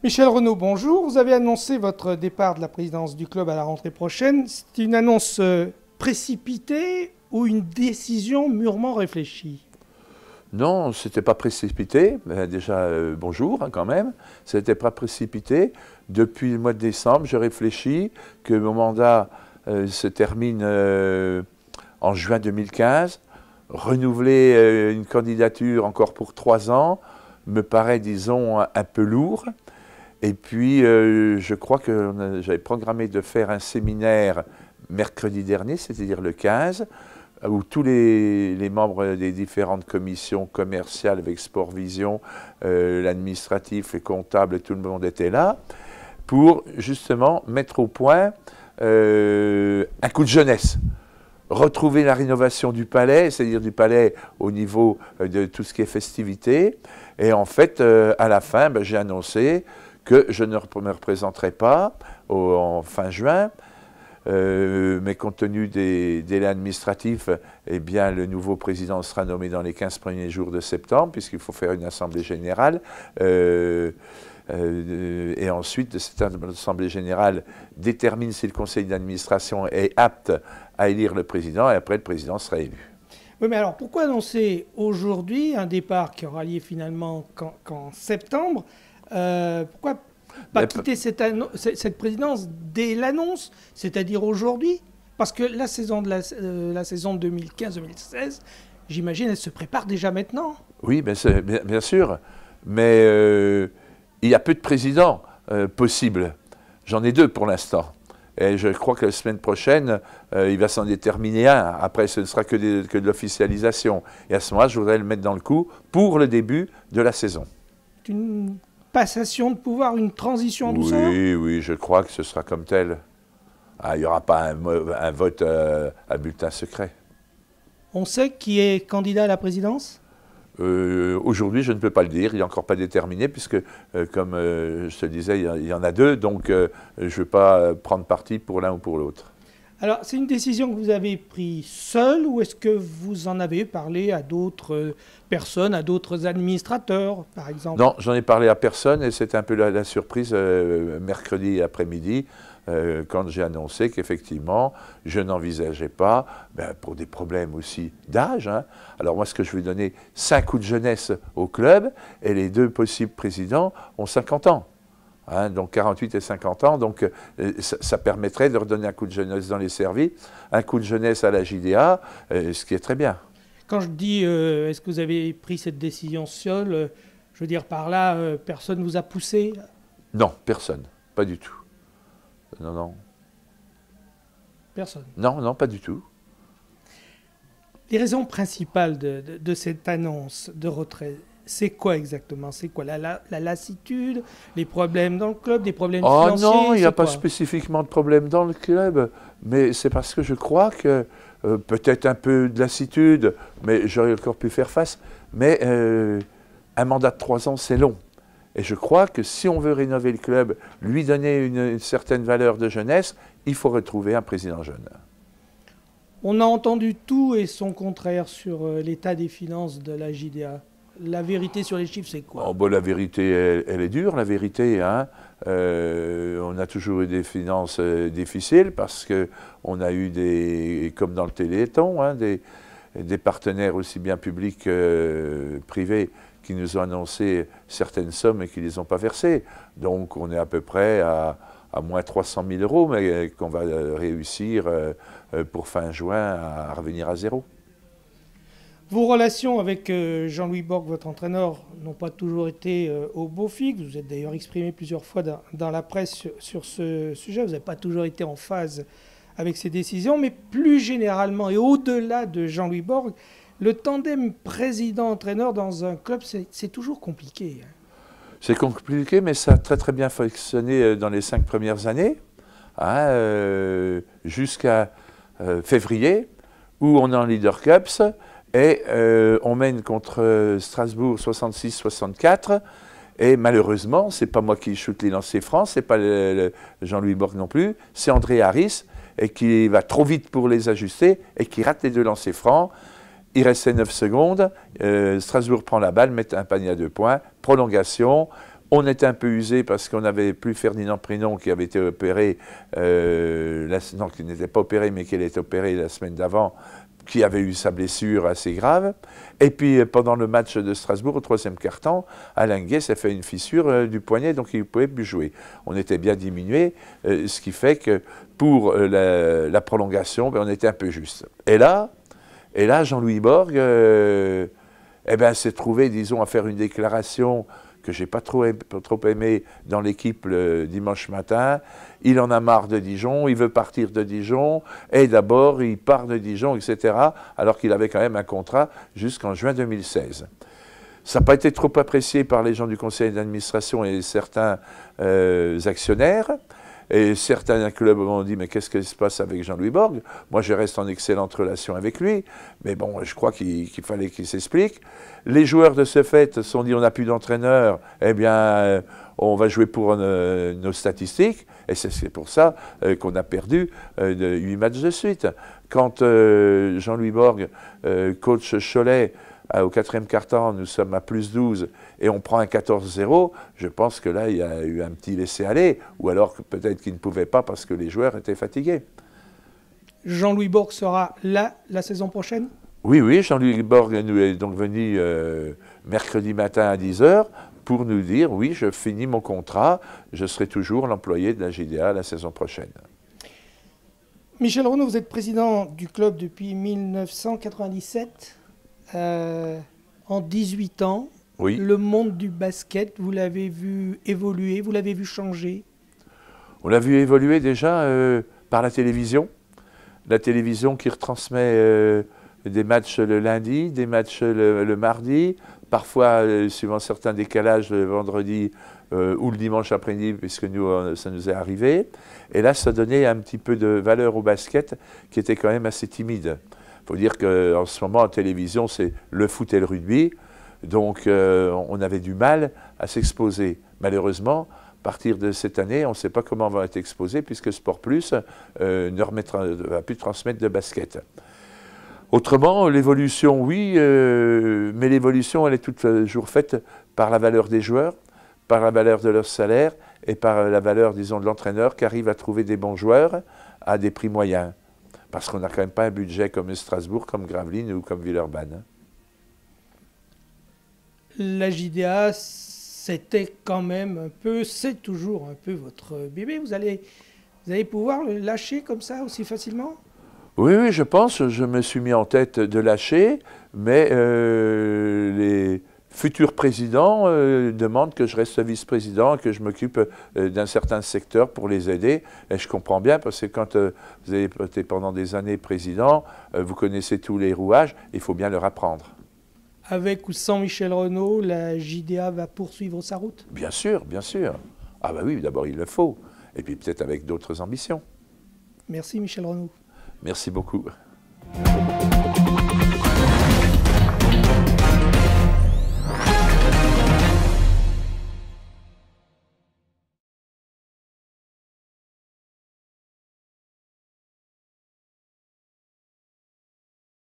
Michel Renaud, bonjour. Vous avez annoncé votre départ de la présidence du club à la rentrée prochaine. C'est une annonce précipitée ou une décision mûrement réfléchie? Non, c'était pas précipité. Déjà, bonjour quand même. C'était pas précipité. Depuis le mois de décembre, je réfléchis que mon mandat se termine en juin 2015. Renouveler une candidature encore pour 3 ans me paraît, disons, un peu lourd. Et puis, je crois que j'avais programmé de faire un séminaire mercredi dernier, c'est-à-dire le 15, où tous les membres des différentes commissions commerciales avec Sport Vision, l'administratif, les comptables, tout le monde était là, pour justement mettre au point un coup de jeunesse. Retrouver la rénovation du palais, c'est-à-dire du palais au niveau de tout ce qui est festivité. Et en fait, à la fin, j'ai annoncé que je ne me représenterai pas en fin juin, mais compte tenu des délais administratifs, eh bien, le nouveau président sera nommé dans les 15 premiers jours de septembre, puisqu'il faut faire une assemblée générale. Et ensuite, cette assemblée générale détermine si le conseil d'administration est apte à élire le président, et après, le président sera élu. Oui, mais alors pourquoi annoncer aujourd'hui un départ qui aura lieu finalement qu'en septembre? Pourquoi pas quitter cette présidence dès l'annonce, c'est-à-dire aujourd'hui? Parce que la saison de la saison 2015-2016, j'imagine, elle se prépare déjà maintenant. Oui, bien sûr, mais il y a peu de présidents possibles. J'en ai 2 pour l'instant. Et je crois que la semaine prochaine, il va s'en déterminer un. Après, ce ne sera que de l'officialisation. Et à ce moment-là, je voudrais le mettre dans le coup pour le début de la saison. Une passation de pouvoir, une transition en douceur? Oui, je crois que ce sera comme tel. Il n'y aura pas un vote à bulletin secret. On sait qui est candidat à la présidence? Aujourd'hui, je ne peux pas le dire, il n'est encore pas déterminé, puisque, comme je te le disais, il y en a 2, donc je ne veux pas prendre parti pour l'un ou pour l'autre. Alors, c'est une décision que vous avez prise seule, ou est-ce que vous en avez parlé à d'autres personnes, à d'autres administrateurs, par exemple? Non, j'en ai parlé à personne, et c'est un peu la surprise mercredi après-midi, quand j'ai annoncé qu'effectivement, je n'envisageais pas, pour des problèmes aussi d'âge. Alors moi, ce que je vais donner, 5 coups de jeunesse au club, et les 2 possibles présidents ont 50 ans. Donc 48 et 50 ans, donc ça permettrait de redonner un coup de jeunesse dans les services, un coup de jeunesse à la JDA, ce qui est très bien. Quand je dis, est-ce que vous avez pris cette décision seule, je veux dire par là, personne ne vous a poussé? Non, personne, pas du tout. Non. Personne? Non, pas du tout. Les raisons principales de cette annonce de retrait, c'est quoi exactement? C'est quoi la lassitude, les problèmes dans le club, des problèmes financiers? Oh non, il n'y a pas spécifiquement de problème dans le club, mais c'est parce que je crois que peut-être un peu de lassitude, mais j'aurais encore pu faire face, mais un mandat de 3 ans, c'est long. Et je crois que si on veut rénover le club, lui donner une certaine valeur de jeunesse, il faut retrouver un président jeune. On a entendu tout et son contraire sur l'état des finances de la JDA. La vérité sur les chiffres, c'est quoi? La vérité, elle est dure, la vérité. On a toujours eu des finances difficiles parce qu'on a eu comme dans le Téléthon, des partenaires aussi bien publics que privés qui nous ont annoncé certaines sommes et qui ne les ont pas versées. Donc on est à peu près à moins 300 000 €, mais qu'on va réussir pour fin juin à revenir à 0. Vos relations avec Jean-Louis Borg, votre entraîneur, n'ont pas toujours été au beau fixe. Vous êtes d'ailleurs exprimé plusieurs fois dans la presse sur ce sujet. Vous n'avez pas toujours été en phase avec ses décisions. Mais plus généralement et au-delà de Jean-Louis Borg, le tandem président-entraîneur dans un club, c'est toujours compliqué. C'est compliqué, mais ça a très bien fonctionné dans les 5 premières années, jusqu'à février, où on est en Leader Cups, et on mène contre Strasbourg 66-64, et malheureusement, c'est pas moi qui chute les lancers francs, c'est pas Jean-Louis Borg non plus, c'est André Harris, et qui va trop vite pour les ajuster, et qui rate les 2 lancers francs. Il restait 9 secondes, Strasbourg prend la balle, met un panier à 2 points, prolongation, On était un peu usé parce qu'on n'avait plus Ferdinand Prénon qui avait été opéré, non, qui n'était pas opéré, mais qui allait être opéré la semaine d'avant, qui avait eu sa blessure assez grave. Et puis, pendant le match de Strasbourg, au 3e quart-temps, Alain Guet s'est fait une fissure du poignet, donc il ne pouvait plus jouer. On était bien diminué, ce qui fait que pour la prolongation, ben, on était un peu juste. Et là Jean-Louis Borg s'est trouvé, disons, à faire une déclaration que je n'ai pas trop aimé dans l'équipe le dimanche matin. Il en a marre de Dijon, il veut partir de Dijon, et d'abord il part de Dijon, etc., alors qu'il avait quand même un contrat jusqu'en juin 2016. Ça n'a pas été trop apprécié par les gens du conseil d'administration et certains actionnaires. Et certains clubs m'ont dit, mais qu'est-ce qui se passe avec Jean-Louis Borg? Moi, je reste en excellente relation avec lui, mais bon, je crois qu'il fallait qu'il s'explique. Les joueurs, de ce fait, se sont dit, on n'a plus d'entraîneur, eh bien, on va jouer pour nos statistiques, et c'est pour ça qu'on a perdu 8 matchs de suite. Quand Jean-Louis Borg, coach Cholet, au 4e quart-temps, nous sommes à +12 et on prend un 14-0, je pense que là, il y a eu un petit laisser-aller, ou alors peut-être qu'il ne pouvait pas parce que les joueurs étaient fatigués. Jean-Louis Borg sera là la saison prochaine? Oui, Jean-Louis Borg nous est donc venu mercredi matin à 10 h pour nous dire, oui, je finis mon contrat, je serai toujours l'employé de la JDA la saison prochaine. Michel Renaud, vous êtes président du club depuis 1997. En 18 ans, oui. Le monde du basket, vous l'avez vu évoluer, vous l'avez vu changer? On l'a vu évoluer déjà par la télévision qui retransmet des matchs le lundi, des matchs le mardi, parfois, suivant certains décalages, le vendredi ou le dimanche après-midi, puisque nous, ça nous est arrivé. Et là, ça donnait un petit peu de valeur au basket qui était quand même assez timide. Il faut dire qu'en ce moment, en télévision, c'est le foot et le rugby. Donc, on avait du mal à s'exposer. Malheureusement, à partir de cette année, on ne sait pas comment on va être exposé, puisque Sport Plus ne va plus transmettre de basket. Autrement, l'évolution, oui, mais l'évolution, elle est toujours faite par la valeur des joueurs, par la valeur de leur salaire et par la valeur, disons, de l'entraîneur qui arrive à trouver des bons joueurs à des prix moyens. Parce qu'on n'a quand même pas un budget comme Strasbourg, comme Gravelines ou comme Villeurbanne. La JDA, c'était quand même un peu, c'est toujours un peu votre bébé. Vous allez pouvoir le lâcher comme ça aussi facilement? Oui, je pense. Je me suis mis en tête de lâcher, mais les futurs présidents demandent que je reste vice-président, que je m'occupe d'un certain secteur pour les aider. Et je comprends bien, parce que quand vous avez été pendant des années président, vous connaissez tous les rouages, il faut bien leur apprendre. Avec ou sans Michel Renaud, la JDA va poursuivre sa route? Bien sûr, bien sûr. Ah bah oui, d'abord il le faut. Et puis peut-être avec d'autres ambitions. Merci Michel Renaud. Merci beaucoup.